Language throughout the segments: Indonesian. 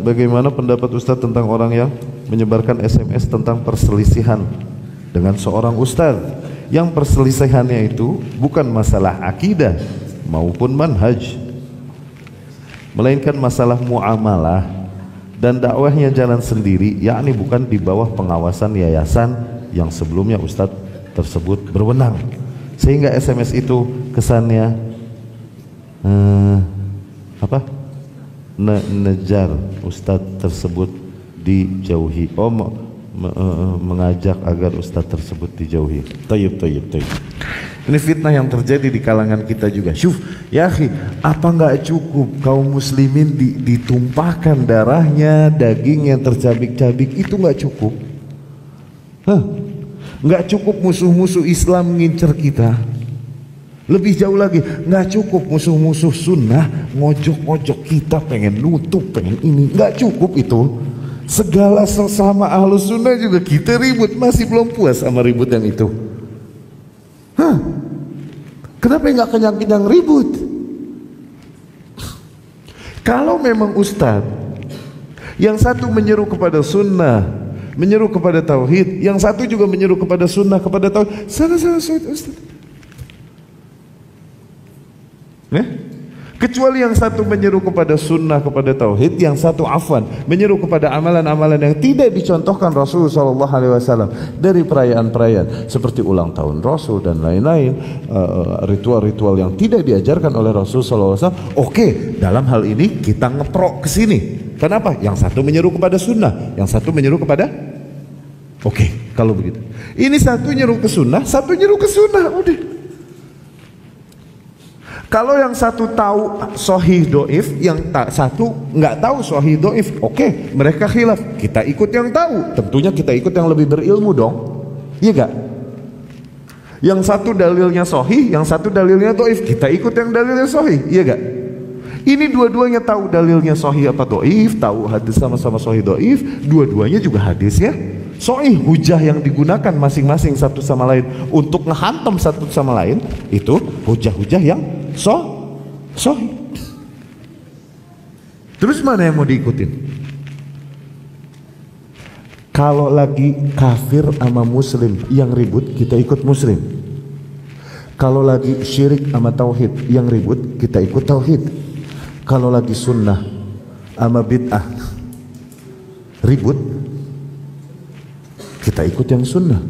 bagaimana pendapat Ustadz tentang orang yang menyebarkan SMS tentang perselisihan dengan seorang ustadz yang perselisihannya itu bukan masalah akidah maupun manhaj, melainkan masalah muamalah dan dakwahnya jalan sendiri, yakni bukan di bawah pengawasan yayasan yang sebelumnya ustadz tersebut berwenang, sehingga SMS itu kesannya nejar ustadz tersebut dijauhi, mengajak agar ustadz tersebut dijauhi. Tayyib. Ini fitnah yang terjadi di kalangan kita juga. Syuf, ya akhi, apa nggak cukup kaum muslimin ditumpahkan darahnya, daging yang tercabik-cabik, itu nggak cukup? Nggak cukup musuh-musuh Islam ngincer kita. Lebih jauh lagi, nggak cukup musuh-musuh sunnah ngojok-ngojok kita, pengen nutup, pengen ini. Nggak cukup itu. Segala sesama ahlus sunnah juga kita ribut, masih belum puas sama ribut yang itu. Kenapa nggak kenyang-kenyang ribut? Kalau memang ustadz yang satu menyeru kepada sunnah, menyeru kepada tauhid, yang satu juga menyeru kepada sunnah, kepada tauhid, sana-sana ustadz. Kecuali yang satu menyeru kepada sunnah, kepada tauhid, yang satu afwan menyeru kepada amalan-amalan yang tidak dicontohkan Rasulullah SAW dari perayaan-perayaan seperti ulang tahun Rasul dan lain-lain, ritual-ritual yang tidak diajarkan oleh Rasulullah SAW. Oke, dalam hal ini kita ngeprok ke sini. Kenapa? Yang satu menyeru kepada sunnah, yang satu menyeru kepada kalau begitu. Ini satu nyeru ke sunnah, satu nyeru ke sunnah, udah. Kalau yang satu tahu sahih doif, yang satu nggak tahu sahih doif, mereka khilaf, kita ikut yang tahu. Tentunya kita ikut yang lebih berilmu dong, iya gak? Yang satu dalilnya sahih, yang satu dalilnya doif, kita ikut yang dalilnya sahih, iya gak? Ini dua-duanya tahu dalilnya sahih apa doif, tahu hadis sama-sama sahih doif, dua-duanya juga hadisnya sahih. Hujah yang digunakan masing-masing satu sama lain untuk ngehantam satu sama lain, itu hujah-hujah yang sahih. Terus mana yang mau diikutin? Kalau lagi kafir sama muslim yang ribut, kita ikut muslim. Kalau lagi syirik sama tauhid yang ribut, kita ikut tauhid. Kalau lagi sunnah sama bid'ah ribut, kita ikut yang sunnah.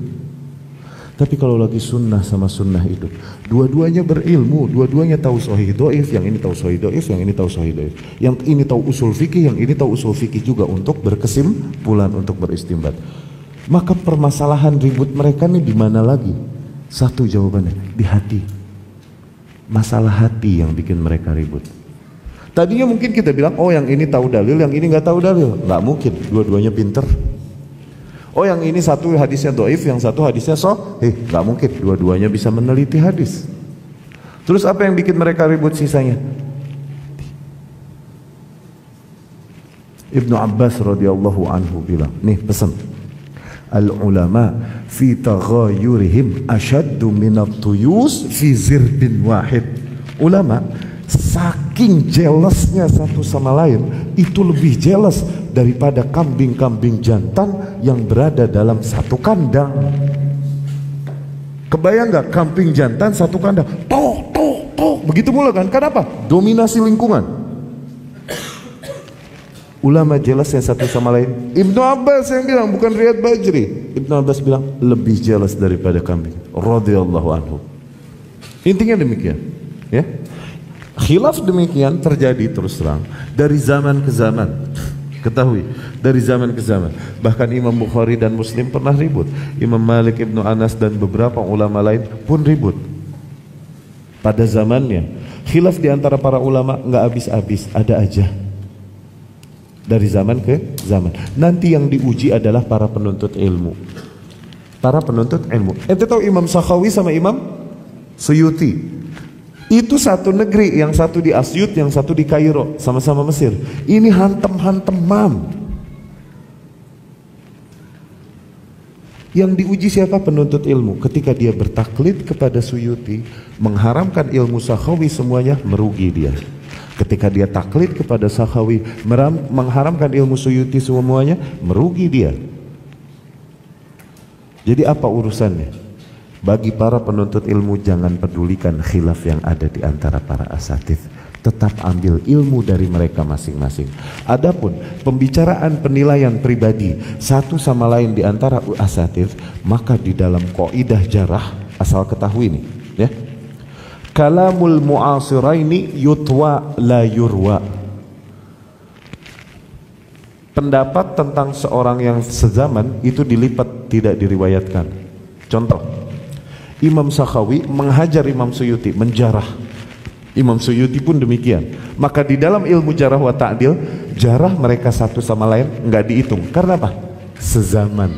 Tapi kalau lagi sunnah sama sunnah hidup, dua-duanya berilmu, dua-duanya tahu sahih doif, yang ini tahu sahih doif, yang ini tahu sahih doif, yang ini tahu usul fikih, yang ini tahu usul fikih juga untuk berkesimpulan, untuk beristimbat. Maka permasalahan ribut mereka nih di mana lagi? Satu jawabannya, di hati. Masalah hati yang bikin mereka ribut. Tadinya mungkin kita bilang, oh yang ini tahu dalil, yang ini nggak tahu dalil. Nggak mungkin, dua-duanya pinter. Oh yang ini satu hadisnya doif, yang satu hadisnya sahih. Gak mungkin, dua-duanya bisa meneliti hadis. Terus apa yang bikin mereka ribut sisanya? Ibnu Abbas radhiyallahu anhu bilang, nih pesan, al-ulama fi taghayurihim ashaddu minat tuyus fi zirbin wahid. Ulama saking jealousnya satu sama lain, itu lebih jealous daripada kambing-kambing jantan yang berada dalam satu kandang. Kebayang gak kambing jantan satu kandang? Toh, begitu mula kan? Kenapa? Dominasi lingkungan. Ulama jelas yang satu sama lain. Ibnu Abbas yang bilang, bukan Riyad Bajri. Ibnu Abbas bilang lebih jelas daripada kambing. Radhiyallahu anhu. Intinya demikian, ya. Khilaf demikian terjadi terus terang dari zaman ke zaman. Ketahui, dari zaman ke zaman. Bahkan Imam Bukhari dan Muslim pernah ribut. Imam Malik, Ibnu Anas dan beberapa ulama lain pun ribut. Pada zamannya, khilaf di antara para ulama nggak habis-habis, ada aja. Dari zaman ke zaman. Nanti yang diuji adalah para penuntut ilmu. Para penuntut ilmu. Ente tahu Imam Sakhawi sama Imam Suyuti? Itu satu negeri, yang satu di Asyut, yang satu di Kairo, sama-sama Mesir. Ini hantem-hanteman. Yang diuji siapa? Penuntut ilmu. Ketika dia bertaklid kepada Suyuti, mengharamkan ilmu Sakhawi semuanya, merugi dia. Ketika dia taklid kepada Sakhawi, mengharamkan ilmu Suyuti semuanya, merugi dia. Jadi apa urusannya? Bagi para penuntut ilmu, jangan pedulikan khilaf yang ada di antara para asatidz. Tetap ambil ilmu dari mereka masing-masing. Adapun pembicaraan penilaian pribadi satu sama lain di antara asatidz, maka di dalam qaidah jarah, asal ketahui nih, ya. Kalamul mu'asiraini yutwa la yurwa. Pendapat tentang seorang yang sezaman itu dilipat, tidak diriwayatkan. Contoh, Imam Sakhawi menghajar Imam Suyuti, menjarah. Imam Suyuti pun demikian. Maka di dalam ilmu jarah wa ta'dil, jarah mereka satu sama lain nggak dihitung. Karena apa? Sezaman.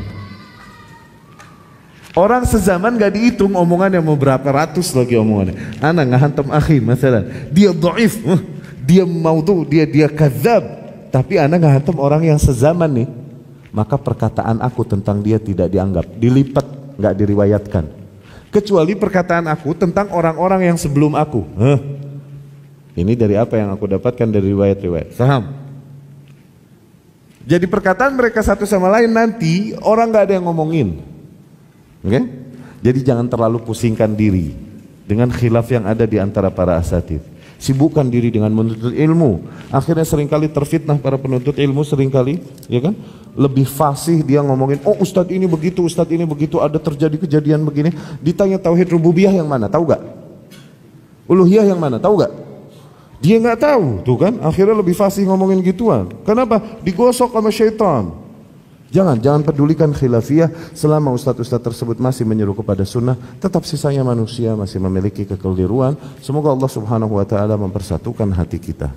Orang sezaman nggak dihitung omongannya, mau berapa ratus lagi omongannya. Ana ngahantam akhi masalah, dia dhaif, dia maudhu, dia kadzab. Tapi ana ngahantam orang yang sezaman nih, maka perkataan aku tentang dia tidak dianggap, dilipat, nggak diriwayatkan. Kecuali perkataan aku tentang orang-orang yang sebelum aku. Ini dari apa yang aku dapatkan dari riwayat-riwayat. Paham? Jadi perkataan mereka satu sama lain nanti orang nggak ada yang ngomongin. Oke? Jadi jangan terlalu pusingkan diri dengan khilaf yang ada di antara para asatidz. Sibukkan diri dengan menuntut ilmu. Akhirnya seringkali terfitnah para penuntut ilmu, seringkali, ya kan? Lebih fasih dia ngomongin, oh ustadz ini begitu, ustadz ini begitu, ada terjadi kejadian begini. Ditanya tauhid rububiyah yang mana, tahu gak? Uluhiyah yang mana, tahu gak? Dia nggak tahu, tuh kan? Akhirnya lebih fasih ngomongin gituan. Kenapa? Digosok sama syaitan. Jangan pedulikan khilafiyah selama ustadz-ustadz tersebut masih menyeru kepada sunnah. Tetap sisanya manusia masih memiliki kekeliruan. Semoga Allah Subhanahu wa Ta'ala mempersatukan hati kita.